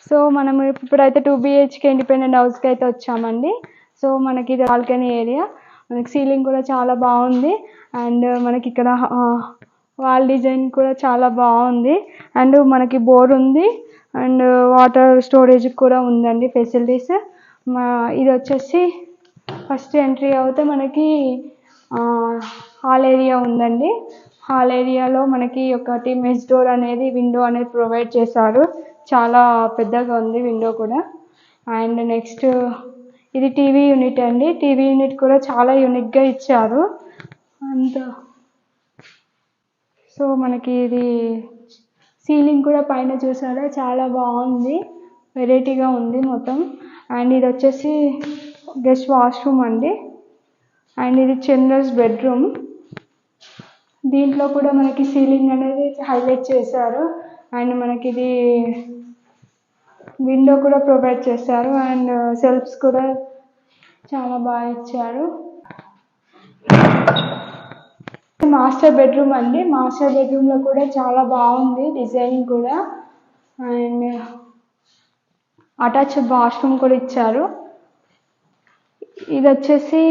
So మనం ఇప్పుడైతే 2 BHK independent హౌస్కి అయితే వచ్చామండి. సో మనకి ఇది బాల్కనీ ఏరియా, మనకి సీలింగ్ కూడా చాలా బాగుంది. అండ్ మనకి ఇక్కడ వాల్ డిజైన్ కూడా చాలా బాగుంది. అండ్ మనకి బోర్ ఉంది అండ్ వాటర్ స్టోరేజ్ కూడా ఉందండి ఫెసిలిటీస్. ఇది వచ్చేసి ఫస్ట్ ఎంట్రీ అవుతే మనకి హాల్ ఏరియా ఉందండి. హాల్ ఏరియాలో మనకి ఒకటి మెస్ డోర్ అనేది, విండో అనేది ప్రొవైడ్ చేశారు. చాలా పెద్దగా ఉంది విండో కూడా. అండ్ నెక్స్ట్ ఇది టీవీ యూనిట్ అండి. టీవీ యూనిట్ కూడా చాలా యూనిక్గా ఇచ్చారు. అండ్ సో మనకి ఇది సీలింగ్ కూడా పైన చూసారా చాలా బాగుంది, వెరైటీగా ఉంది మొత్తం. అండ్ ఇది వచ్చేసి గెస్ట్ వాష్రూమ్ అండి. అండ్ ఇది చిల్డ్రన్స్ బెడ్రూమ్. దీంట్లో కూడా మనకి సీలింగ్ అనేది హైలైట్ చేశారు. అండ్ మనకి ఇది విండో కూడా ప్రొవైడ్ చేశారు. అండ్ సెల్ఫ్స్ కూడా చాలా బాగా ఇచ్చారు. మాస్టర్ బెడ్రూమ్ అండి. మాస్టర్ బెడ్రూమ్లో కూడా చాలా బాగుంది డిజైనింగ్ కూడా. అండ్ అటాచ్డ్ వాష్రూమ్ కూడా ఇచ్చారు. ఇది వచ్చేసి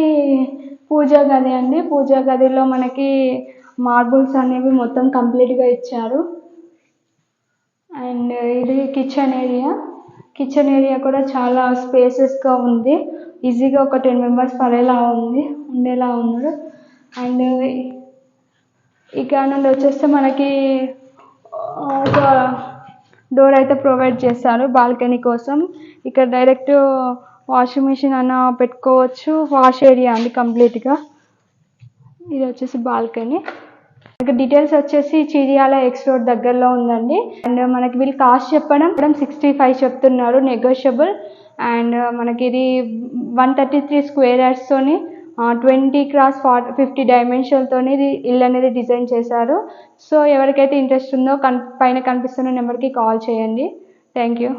పూజా గది అండి. పూజా గదిలో మనకి మార్బుల్స్ అనేవి మొత్తం కంప్లీట్గా ఇచ్చారు. అండ్ ఇది కిచెన్ ఏరియా. కిచెన్ ఏరియా కూడా చాలా స్పేసెస్గా ఉంది. ఈజీగా ఒక 10 మెంబర్స్ ఉండేలా ఉన్నారు. అండ్ ఇక్కడ నుండి వచ్చేస్తే మనకి ఒక డోర్ అయితే ప్రొవైడ్ చేస్తారు బాల్కనీ కోసం. ఇక్కడ డైరెక్ట్ వాషింగ్ మిషన్ అన్న పెట్టుకోవచ్చు. వాష్ ఏరియా అండి కంప్లీట్గా. ఇది వచ్చేసి బాల్కనీ. మనకి డీటెయిల్స్ వచ్చేసి చిర్యాల ఎక్స్ రోడ్ దగ్గరలో ఉందండి. అండ్ మనకి వీళ్ళు కాస్ట్ చెప్పడం 65 చెప్తున్నారు, నెగోషియబుల్. అండ్ మనకి ఇది 133 స్క్వేర్ యార్డ్స్తోని 20x50 డైమెన్షన్తోని ఇది ఇల్లు అనేది డిజైన్ చేశారు. సో ఎవరికైతే ఇంట్రెస్ట్ ఉందో పైన కనిపిస్తున్న నెంబర్కి కాల్ చేయండి. Thank you.